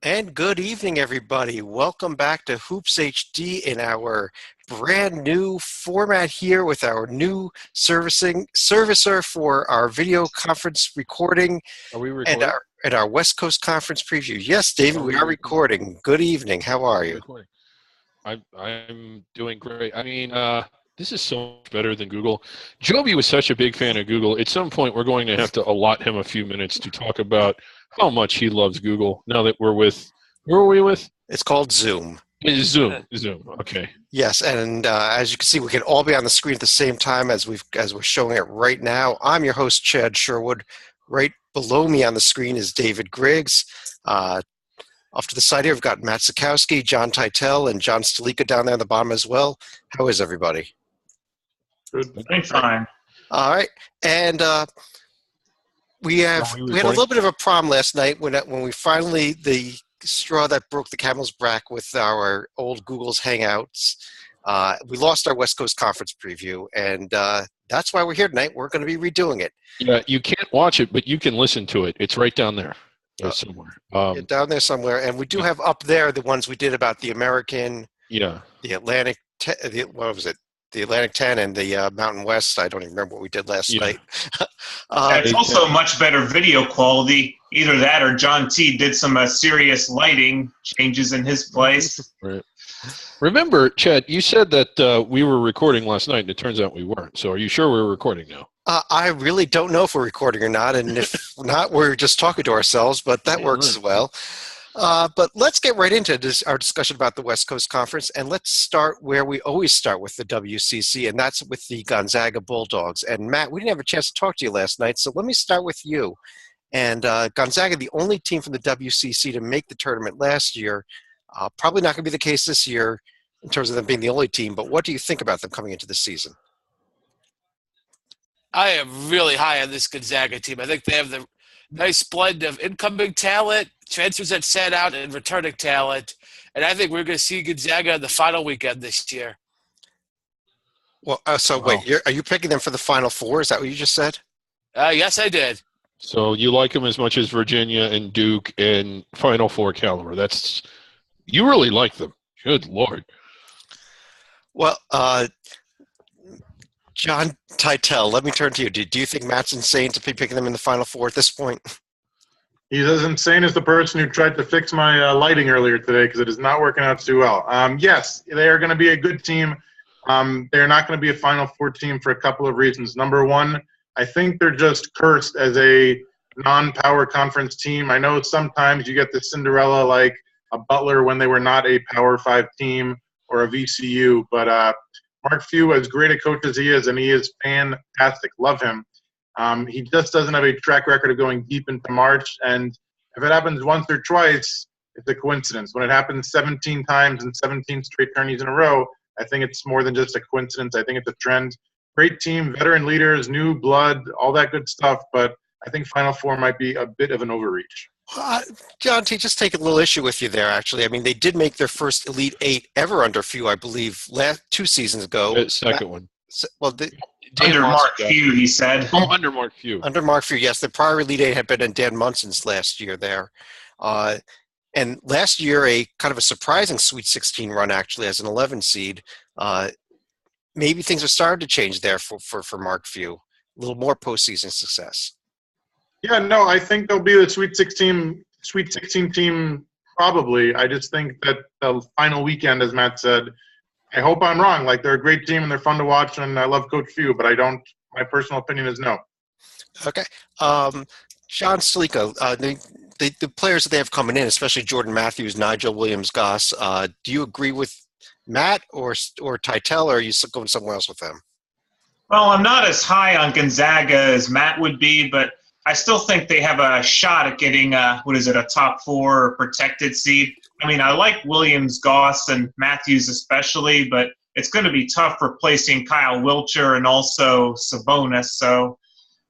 And good evening, everybody. Welcome back to Hoops HD in our brand new format here with our new servicer for our video conference recording Are we and recording? our West Coast Conference preview. Yes, David, Are we we are recording? recording. Good evening. How are Are we you? recording? I'm doing great. This is so much better than Google. Joby was such a big fan of Google. At some point, we're going to have to allot him a few minutes to talk about how much he loves Google. Now that we're with, who are we with? It's called Zoom. Zoom. Zoom. Okay. Yes, and as you can see, we can all be on the screen at the same time as we're showing it right now. I'm your host, Chad Sherwood. Right below me on the screen is David Griggs. Off to the side here, we've got Matt Sikowski, John Titel, and John Stalika down there on the bottom as well. How is everybody? Good. I'm fine. All right, and we had a little bit of a problem last night when we finally the straw that broke the camel's back with our old Google's Hangouts. We lost our West Coast Conference preview, and that's why we're here tonight. We're going to be redoing it. Yeah, you can't watch it, but you can listen to it. It's right down there somewhere. Down there somewhere, and we do have up there the ones we did about the American, the Atlantic, what was it? The Atlantic 10 and the Mountain West. I don't even remember what we did last night. It's also much better video quality. Either that or John T. did some serious lighting changes in his place. Right. Remember, Chad, you said that we were recording last night, and it turns out we weren't. So are you sure we're recording now? I really don't know if we're recording or not, and if not, we're just talking to ourselves, but that works as well. But let's get right into our discussion about the West Coast Conference, and let's start where we always start with the WCC, and that's with the Gonzaga Bulldogs. And Matt, we didn't have a chance to talk to you last night, so let me start with you. And Gonzaga, the only team from the WCC to make the tournament last year, probably not going to be the case this year in terms of them being the only team, but what do you think about them coming into the season? I am really high on this Gonzaga team. I think they have the nice blend of incoming talent, transfers that sat out, and returning talent. And I think we're going to see Gonzaga in the final weekend this year. Well, wait, are you picking them for the Final Four? Is that what you just said? Yes, I did. So you like them as much as Virginia and Duke and Final Four caliber. You really like them. Good Lord. Well, John Titel, let me turn to you. Do you think Matt's insane to be picking them in the Final Four at this point? He's as insane as the person who tried to fix my lighting earlier today because it is not working out too well. Yes, they are going to be a good team. They're not going to be a Final Four team for a couple of reasons. Number one, I think they're just cursed as a non-power conference team. I know sometimes you get the Cinderella like a Butler when they were not a Power 5 team or a VCU, but Mark Few, as great a coach as he is, and he is fantastic, love him. He just doesn't have a track record of going deep into March, and if it happens once or twice, it's a coincidence. When it happens 17 times in 17 straight tourneys in a row, I think it's more than just a coincidence. I think it's a trend. Great team, veteran leaders, new blood, all that good stuff, but I think Final Four might be a bit of an overreach. John T, just take a little issue with you there, actually. I mean, they did make their first Elite Eight ever under Few, I believe, 2 seasons ago. Second one. Well, Under Mark Few, he said. Oh, under Mark Few. Under Mark Few, yes. The prior Elite Eight had been in Dan Munson's last year there. And last year, a kind of a surprising Sweet 16 run, actually, as an 11 seed. Maybe things are starting to change there for Mark Few. A little more postseason success. Yeah, no, I think they'll be the Sweet 16 team probably. I just think that the final weekend, as Matt said, I hope I'm wrong. Like, they're a great team and they're fun to watch, and I love Coach Few, but my personal opinion is no. Okay. John Stalika, the players that they have coming in, especially Jordan Matthews, Nigel Williams-Goss, do you agree with Matt or Titel, or are you going somewhere else with them? Well, I'm not as high on Gonzaga as Matt would be, but I still think they have a shot at getting, a top 4 protected seed. I mean, I like Williams, Goss, and Matthews especially, but it's going to be tough replacing Kyle Wilcher and also Sabonis. So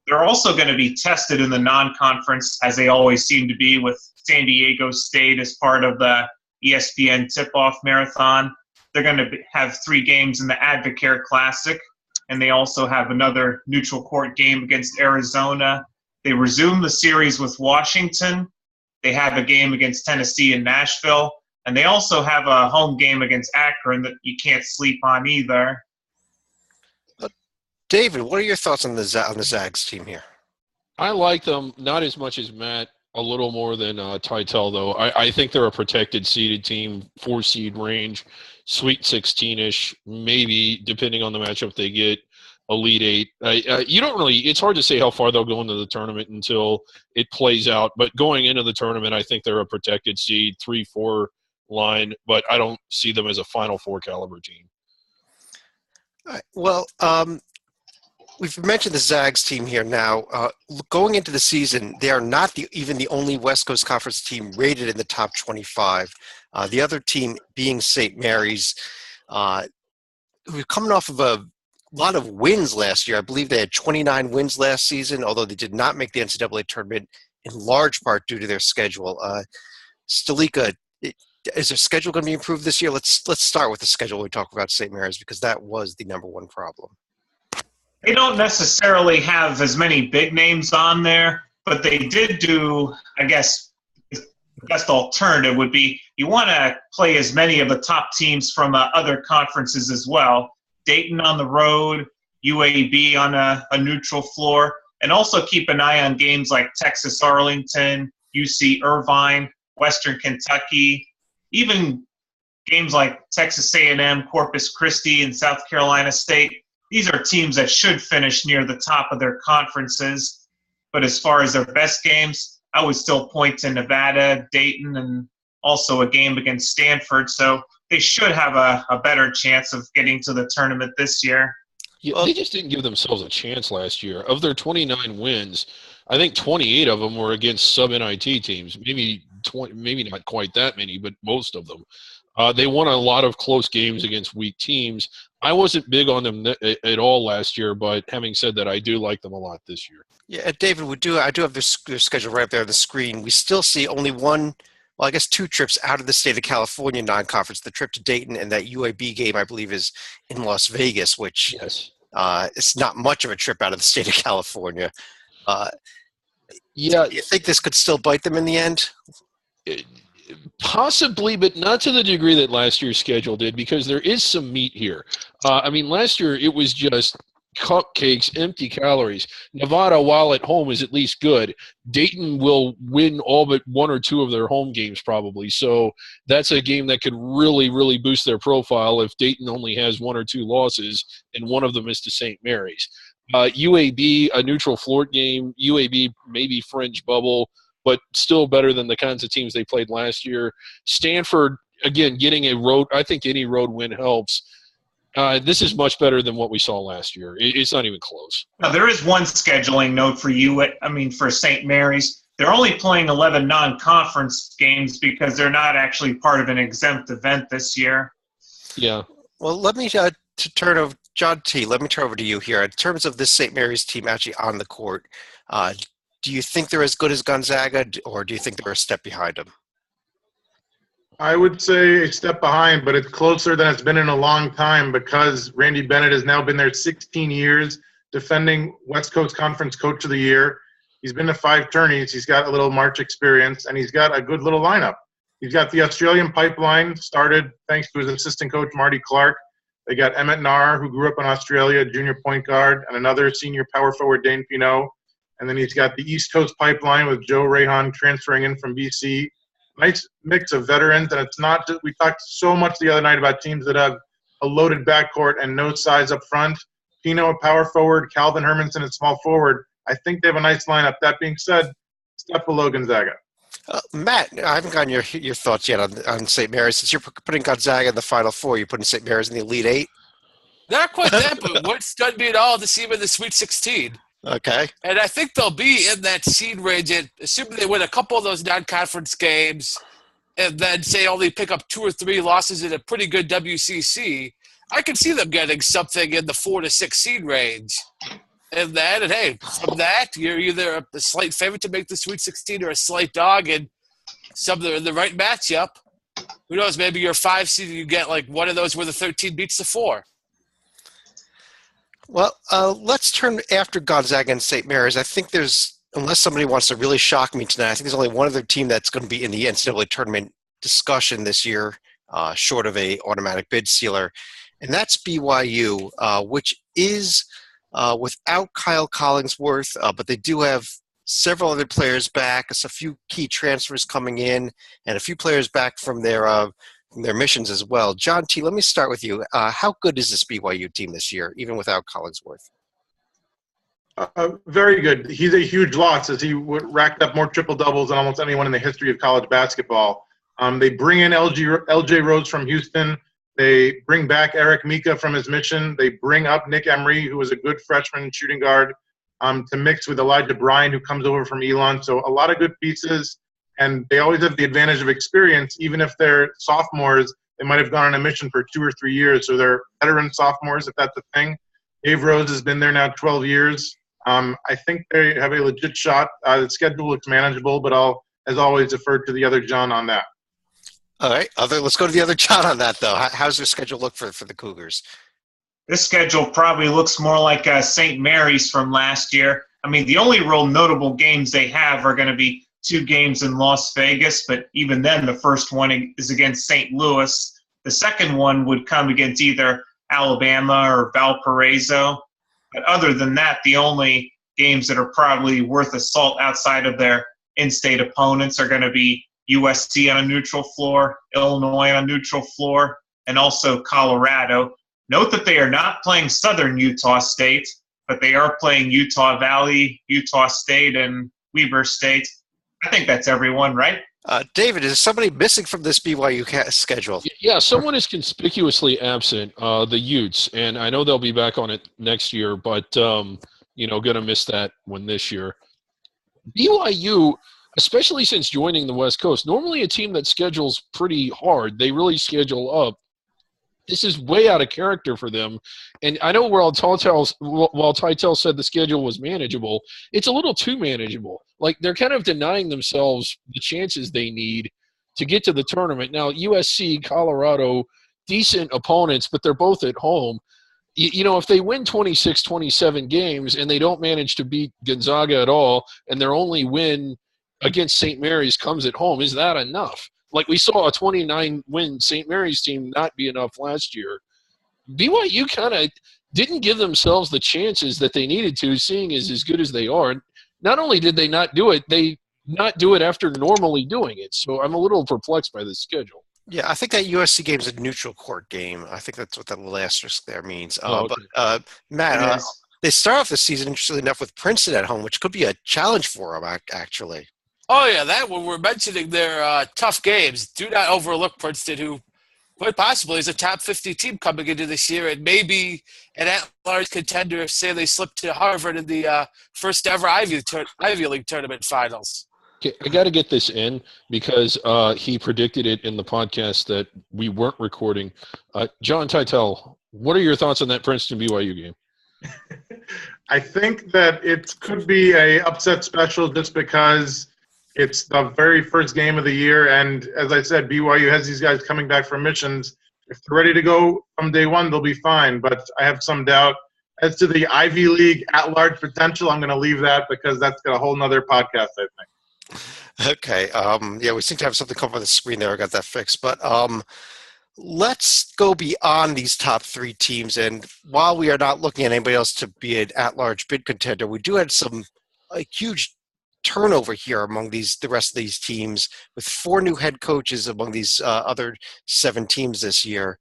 they're also going to be tested in the non-conference, as they always seem to be, with San Diego State as part of the ESPN tip-off marathon. They're going to have 3 games in the Advocare Classic, and they also have another neutral court game against Arizona. They resume the series with Washington, They have a game against Tennessee and Nashville, and they also have a home game against Akron that you can't sleep on either. David, what are your thoughts on the Zags team here? I like them, not as much as Matt, a little more than Tytel, though. I think they're a protected seeded team, 4-seed range, Sweet 16-ish, maybe, depending on the matchup they get, Elite 8. You don't really – it's hard to say how far they'll go into the tournament until it plays out. But going into the tournament, I think they're a protected seed, 3-4 line, but I don't see them as a Final Four caliber team. All right. Well, we've mentioned the Zags team here now. Going into the season, they are not even the only West Coast Conference team rated in the top 25. The other team being St. Mary's, who were coming off of a lot of wins last year. I believe they had 29 wins last season, although they did not make the NCAA tournament in large part due to their schedule. Stalika, is their schedule going to be improved this year? Let's start with the schedule when we talk about St. Mary's, because that was the number one problem. They don't necessarily have as many big names on there, but they did do, I guess, the best alternative would be you want to play as many of the top teams from other conferences as well. Dayton on the road, UAB on a neutral floor, and also keep an eye on games like Texas Arlington, UC Irvine, Western Kentucky, even games like Texas A&M, Corpus Christi, and South Carolina State. These are teams that should finish near the top of their conferences. But as far as their best games, I would still point to Nevada, Dayton, and also a game against Stanford. So they should have a better chance of getting to the tournament this year. Yeah, they just didn't give themselves a chance last year. Of their 29 wins, I think 28 of them were against sub-NIT teams. Maybe not quite that many, but most of them. They won a lot of close games against weak teams. I wasn't big on them at all last year, but having said that, I do like them a lot this year. Yeah, David, I do have their schedule right up there on the screen. We still see only two trips out of the state of California non-conference. The trip to Dayton and that UAB game, I believe, is in Las Vegas, which it's not much of a trip out of the state of California. Yeah, do you think this could still bite them in the end? Possibly, but not to the degree that last year's schedule did, because there is some meat here. Last year it was just cupcakes, empty calories. Nevada, while at home, is at least good. Dayton will win all but one or two of their home games probably. So that's a game that could really, really boost their profile if Dayton only has one or two losses and one of them is to St. Mary's. UAB, a neutral floor game. UAB maybe fringe bubble, but still better than the kinds of teams they played last year. Stanford, again, getting a road – I think any road win helps. This is much better than what we saw last year. It's not even close. Now, there is one scheduling note for for St. Mary's. They're only playing 11 non-conference games because they're not actually part of an exempt event this year. Yeah. Well, let me turn over – John T., let me turn over to you here. In terms of this St. Mary's team actually on the court, do you think they're as good as Gonzaga, or do you think they're a step behind them? I would say a step behind, but it's closer than it's been in a long time because Randy Bennett has now been there 16 years, defending West Coast Conference Coach of the Year. He's been to 5 tourneys. He's got a little March experience, and he's got a good little lineup. He's got the Australian pipeline started thanks to his assistant coach, Marty Clark. They got Emmett Nair, who grew up in Australia, junior point guard, and another senior power forward, Dane Pinot. And then he's got the East Coast pipeline with Joe Rahan transferring in from BC. Nice mix of veterans, and it's not just – we talked so much the other night about teams that have a loaded backcourt and no size up front. Pinot, a power forward, Calvin Hermanson, a small forward. I think they have a nice lineup. That being said, step below Gonzaga. Matt, I haven't gotten your thoughts yet on St. Mary's. Since you're putting Gonzaga in the Final Four, you're putting St. Mary's in the Elite 8? Not quite that, but what stunned me at all to see them in the Sweet 16. Okay. And I think they'll be in that seed range, assuming they win a couple of those non-conference games and then, say, only pick up 2 or 3 losses in a pretty good WCC. I can see them getting something in the 4 to 6 seed range. And hey, from that, you're either a slight favorite to make the Sweet 16 or a slight dog, and something in the right matchup. Who knows? Maybe you're 5 seed and you get like one of those where the 13 beats the 4. Well, let's turn after Gonzaga and St. Mary's. I think there's unless somebody wants to really shock me tonight, I think there's only one other team that's going to be in the NCAA tournament discussion this year, short of a automatic bid sealer, and that's BYU, which is without Kyle Collingsworth, but they do have several other players back, a few key transfers coming in, and a few players back from their missions as well. John T., let me start with you. How good is this BYU team this year, even without Collingsworth? Very good. He's a huge loss as he racked up more triple-doubles than almost anyone in the history of college basketball. They bring in LJ Rose from Houston. They bring back Eric Mika from his mission. They bring up Nick Emery, who was a good freshman shooting guard, to mix with Elijah Bryan, who comes over from Elon. So a lot of good pieces, and they always have the advantage of experience. Even if they're sophomores, they might have gone on a mission for 2 or 3 years. So they're veteran sophomores, if that's a thing. Dave Rose has been there now 12 years. I think they have a legit shot. The schedule looks manageable, but I'll, as always, defer to the other John on that. All right, let's go to the other John on that, though. How's their schedule look for the Cougars? This schedule probably looks more like St. Mary's from last year. I mean, the only real notable games they have are going to be 2 games in Las Vegas, but even then the first one is against St. Louis. The second one would come against either Alabama or Valparaiso. But other than that, the only games that are probably worth a salt outside of their in-state opponents are going to be USC on a neutral floor, Illinois on a neutral floor, and also Colorado. Note that they are not playing Southern Utah State, but they are playing Utah Valley, Utah State, and Weber State. I think that's everyone, right? David, is somebody missing from this BYU schedule? Yeah, someone is conspicuously absent, the Utes, and I know they'll be back on it next year, but, going to miss that one this year. BYU, especially since joining the West Coast, normally a team that schedules pretty hard. They really schedule up. This is way out of character for them. And I know while Tytel said the schedule was manageable, it's a little too manageable. Like, they're kind of denying themselves the chances they need to get to the tournament. Now, USC, Colorado, decent opponents, but they're both at home. If they win 26, 27 games and they don't manage to beat Gonzaga at all, and their only win against St. Mary's comes at home, is that enough? Like, we saw a 29-win St. Mary's team not be enough last year. BYU kind of didn't give themselves the chances that they needed to, seeing as good as they are. And not only did they not do it, they not do it after normally doing it. So I'm a little perplexed by this schedule. Yeah, I think that USC game is a neutral court game. I think that's what that little asterisk there means. Okay. But, Matt, they start off the season, interestingly enough, with Princeton at home, which could be a challenge for them, actually. Oh, yeah, that when we're mentioning their tough games, do not overlook Princeton, who quite possibly is a top 50 team coming into this year and maybe an at-large contender if, say, they slip to Harvard in the first ever Ivy League tournament finals. Okay, I got to get this in because he predicted it in the podcast that we weren't recording. John Tytel, what are your thoughts on that Princeton-BYU game? I think that it could be a upset special just because it's the very first game of the year, and as I said, BYU has these guys coming back from missions. If they're ready to go from day one, they'll be fine, but I have some doubt. As to the Ivy League at-large potential, I'm going to leave that because that's got a whole nother podcast, I think. Okay. Yeah, we seem to have something come on the screen there. I got that fixed. But let's go beyond these top 3 teams. And while we are not looking at anybody else to be an at-large bid contender, we do have a huge turnover here among the rest of these teams, with 4 new head coaches among these other 7 teams this year.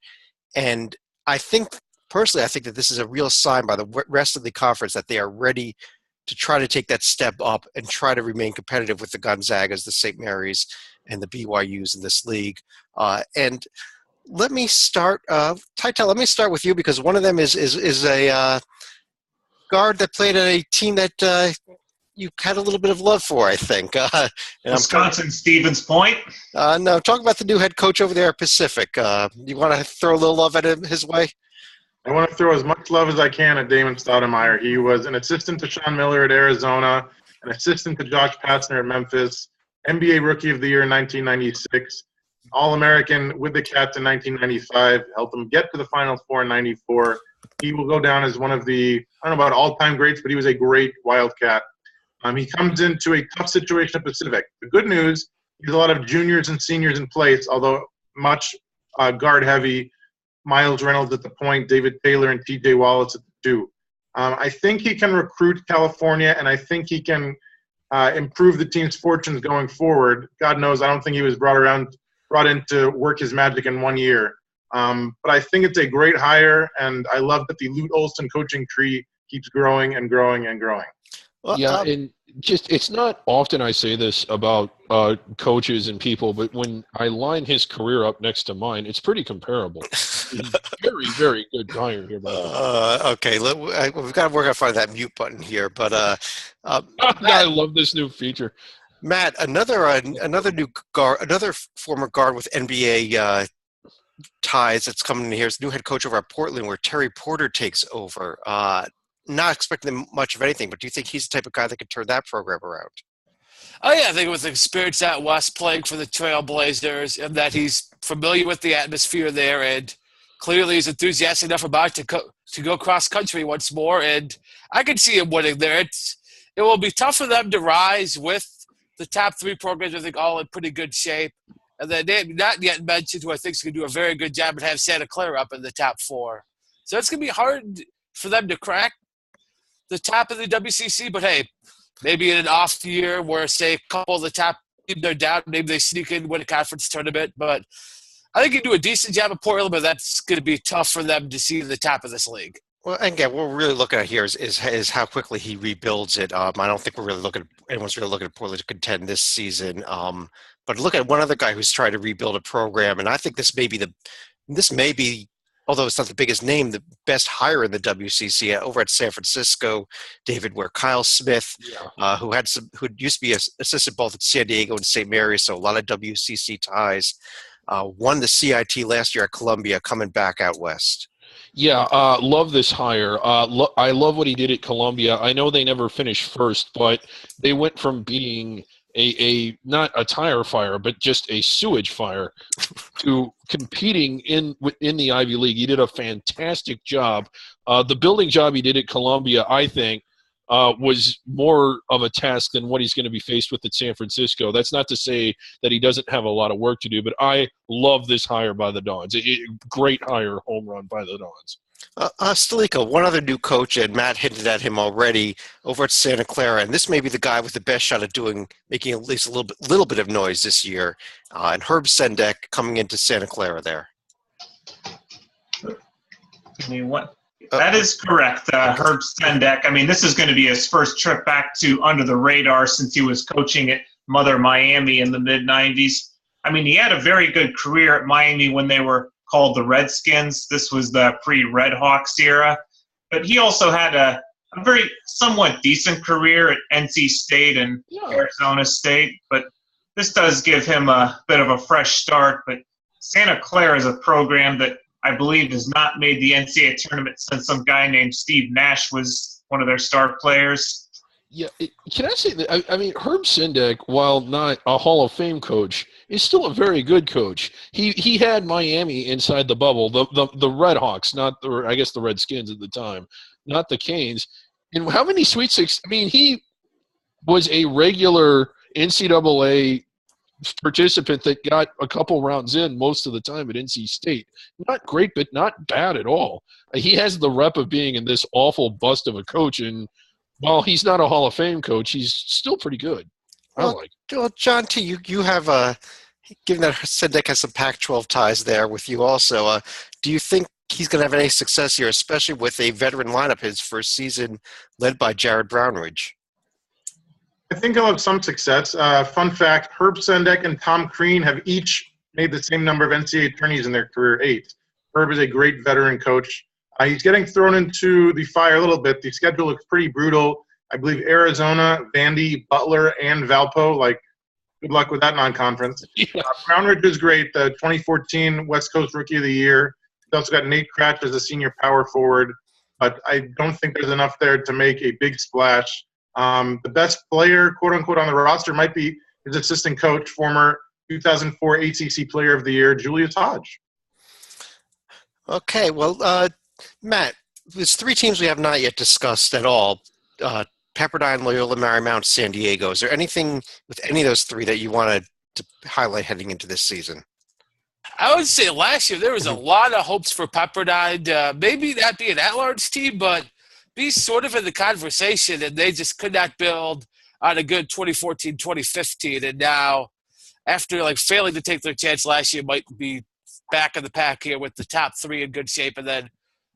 And I think that this is a real sign by the rest of the conference that they are ready to try to take that step up and try to remain competitive with the Gonzagas, the St. Mary's, and the BYUs in this league. And let me start, Tytel, let me start with you, because one of them is a guard that played at a team that you had a little bit of love for, I think. Wisconsin Stevens Point? No, talk about the new head coach over there at Pacific. You want to throw a little love at him his way? I want to throw as much love as I can at Damon Stoudemire. He was an assistant to Sean Miller at Arizona, an assistant to Josh Pastner at Memphis, NBA Rookie of the Year in 1996, All-American with the Cats in 1995, helped them get to the Final Four in 94. He will go down as one of the, I don't know about all-time greats, but he was a great Wildcat. He comes into a tough situation at Pacific. The good news, he has a lot of juniors and seniors in place, although much guard heavy. Miles Reynolds at the point, David Taylor and TJ Wallace at the two. I think he can recruit California, and I think he can improve the team's fortunes going forward. God knows, I don't think he was brought in to work his magic in 1 year. But I think it's a great hire, and I love that the Lute Olson coaching tree keeps growing and growing and growing. Well, yeah, and just it's not often I say this about coaches and people, but when I line his career up next to mine, it's pretty comparable. Very, very good hire here. Okay, we've got to work on finding that mute button here. But Matt, I love this new feature. Matt, another former guard with NBA ties that's coming in here is new head coach over at Portland, where Terry Porter takes over. Not expecting much of anything, but do you think he's the type of guy that could turn that program around? Oh, yeah, I think with experience out west playing for the Trailblazers and that he's familiar with the atmosphere there and clearly he's enthusiastic enough about to go cross-country once more, and I can see him winning there. It will be tough for them to rise with the top three programs, I think, all in pretty good shape. And then they not yet mentioned who I think is going to do a very good job and have Santa Clara up in the top four. So it's going to be hard for them to crack the top of the WCC, but hey, maybe in an off year where, say, a couple of the top teams are down, maybe they sneak in, win a conference tournament. But I think you do a decent job at Portland, but that's going to be tough for them to see the top of this league. Well, again, what we're really looking at here is how quickly he rebuilds it. I don't think anyone's really looking at Portland to contend this season. But look at one other guy who's trying to rebuild a program, and I think this may be, although it's not the biggest name, the best hire in the WCC over at San Francisco. David Ware, Kyle Smith, who used to be assistant both at San Diego and St. Mary's, so a lot of WCC ties. Won the CIT last year at Columbia, coming back out west. Yeah, love this hire. I love what he did at Columbia. I know they never finished first, but they went from being a not a tire fire, but just a sewage fire to competing in the Ivy League. He did a fantastic job. The building job he did at Columbia, I think, was more of a task than what he's going to be faced with at San Francisco. That's not to say that he doesn't have a lot of work to do, but I love this hire by the Dons. Great hire, home run by the Dons. Stalika, one other new coach, and Matt hinted at him already, over at Santa Clara, and this may be the guy with the best shot at making at least a little bit of noise this year, and Herb Sendek coming into Santa Clara there. I mean, what? That is correct, Herb Sendek. I mean, this is going to be his first trip back to under the radar since he was coaching at Mother Miami in the mid-'90s. I mean, he had a very good career at Miami when they were called the Redskins. This was the pre-Red Hawks era. But he also had a very somewhat decent career at NC State and Arizona State. But this does give him a bit of a fresh start. But Santa Clara is a program that I believe has not made the NCAA tournament since some guy named Steve Nash was one of their star players. Yeah, can I say that? I mean, Herb Sendek, while not a Hall of Fame coach, is still a very good coach. He had Miami inside the bubble, the Red Hawks, I guess the Redskins at the time, not the Canes. And how many Sweet Six? I mean, he was a regular NCAA participant that got a couple rounds in most of the time at NC State. Not great, but not bad at all. He has the rep of being in this awful bust of a coach, and while he's not a Hall of Fame coach, he's still pretty good. Well, John T., you have given that Sendek has some Pac-12 ties there with you also. Do you think he's going to have any success here, especially with a veteran lineup his first season led by Jared Brownridge? I think he'll have some success. Fun fact, Herb Sendek and Tom Crean have each made the same number of NCAA tourneys in their career, 8. Herb is a great veteran coach. He's getting thrown into the fire a little bit. The schedule looks pretty brutal. I believe Arizona, Vandy, Butler, and Valpo. Good luck with that non-conference. Yeah. Brownridge is great, the 2014 West Coast Rookie of the Year. He's also got Nate Cratch as a senior power forward, but I don't think there's enough there to make a big splash. The best player, quote-unquote, on the roster might be his assistant coach, former 2004 ACC Player of the Year, Julius Hodge. Okay, well, Matt, there's 3 teams we have not yet discussed at all Pepperdine, Loyola Marymount, San Diego. Is there anything with any of those three that you wanted to highlight heading into this season? I would say last year there was a lot of hopes for Pepperdine. Maybe not be an at-large team, but be sort of in the conversation, and they just could not build on a good 2014, 2015. And now, after like failing to take their chance last year, might be back in the pack here with the top three in good shape, and then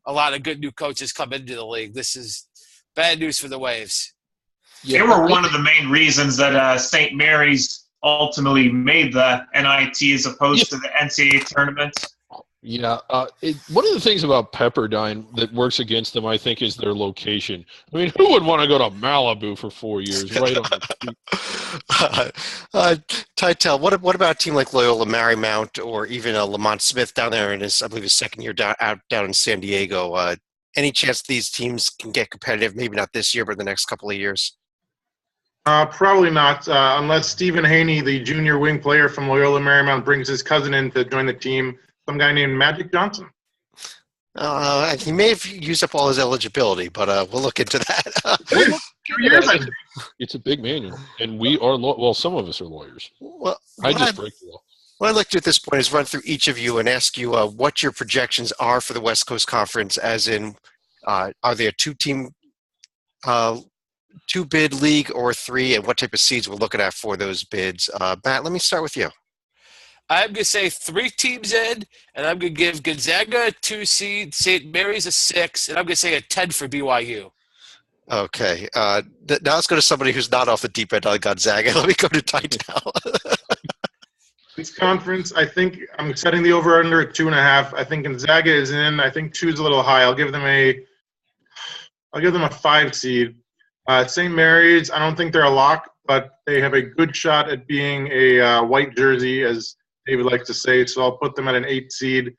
a lot of good new coaches come into the league. This is bad news for the Waves. They were one of the main reasons that St. Mary's ultimately made the NIT as opposed to the NCAA tournament. Yeah. One of the things about Pepperdine that works against them, I think, is their location. I mean, who would want to go to Malibu for 4 years, right on the street? Titel, what about a team like Loyola Marymount or even Lamont Smith down there in his, I believe, his second year down in San Diego? Any chance these teams can get competitive? Maybe not this year, but the next couple of years. Probably not, unless Stephen Haney, the junior wing player from Loyola Marymount, brings his cousin in to join the team, some guy named Magic Johnson. He may have used up all his eligibility, but we'll look into that. 2 years, I think. It's a big manual, and we are well. Some of us are lawyers. Well, I just break the law. What I'd like to do at this point is run through each of you and ask you what your projections are for the West Coast Conference, as in, are they a two-team, two-bid league or three, and what type of seeds we're looking at for those bids. Matt, let me start with you. I'm going to say 3 teams in, and I'm going to give Gonzaga a 2 seed, St. Mary's a 6, and I'm going to say a 10 for BYU. Okay. Now let's go to somebody who's not off the deep end on Gonzaga. Let me go to Titel. This conference, I think I'm setting the over-under at 2.5. I think Gonzaga is in. I think 2 is a little high. I'll give them a 5 seed. St. Mary's, I don't think they're a lock, but they have a good shot at being a white jersey, as David likes to say, so I'll put them at an 8 seed.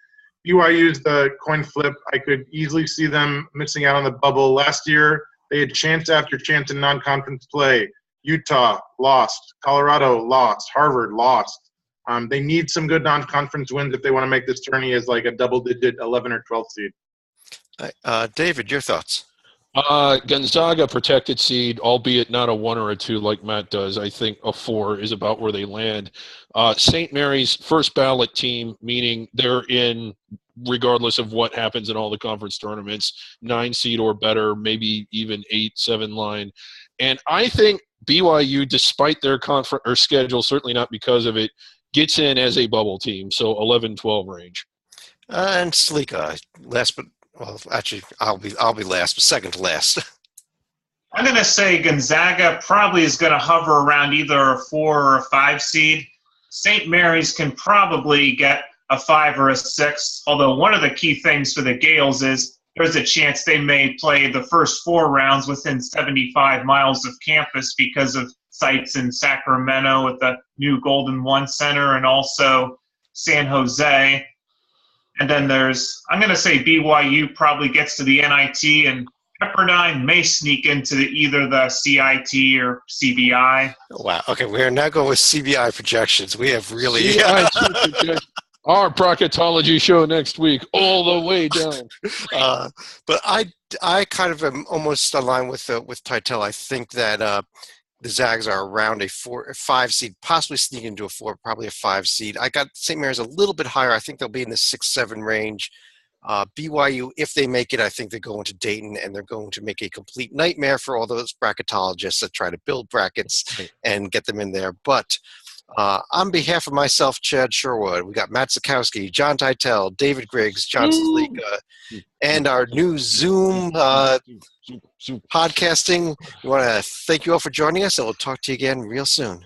BYU's the coin flip. I could easily see them missing out on the bubble. Last year, they had chance after chance in non-conference play. Utah lost. Colorado lost. Harvard lost. They need some good non-conference wins if they want to make this tourney as like a double-digit 11 or 12 seed. David, your thoughts? Gonzaga protected seed, albeit not a 1 or a 2 like Matt does. I think a 4 is about where they land. St. Mary's first ballot team, meaning they're in regardless of what happens in all the conference tournaments, 9 seed or better, maybe even 8, 7 line. And I think BYU, despite their conference or schedule, certainly not because of it, gets in as a bubble team, so 11-12 range. And Salika, last but well, actually, I'll be last, but second to last. I'm going to say Gonzaga probably is going to hover around either a 4 or a 5 seed. St. Mary's can probably get a 5 or a 6, although one of the key things for the Gales is there's a chance they may play the first 4 rounds within 75 miles of campus because of sites in Sacramento with the new Golden One Center and also San Jose. And then I'm going to say BYU probably gets to the NIT, and Pepperdine may sneak into either the CIT or CBI. Wow. Okay, we are now going with CBI projections. We have really our proctology show next week, all the way down. But I kind of am almost aligned with Titel. I think that the Zags are around a 5 seed, possibly sneaking into a 4, probably a 5 seed. I got St. Mary's a little bit higher. I think they'll be in the 6-7 range. BYU, if they make it, I think they're going to Dayton, and they're going to make a complete nightmare for all those bracketologists that try to build brackets and get them in there. But on behalf of myself, Chad Sherwood, we got Matt Sikowski, John Titel, David Griggs, John Salika, and our new Zoom podcasting. We want to thank you all for joining us, and we'll talk to you again real soon.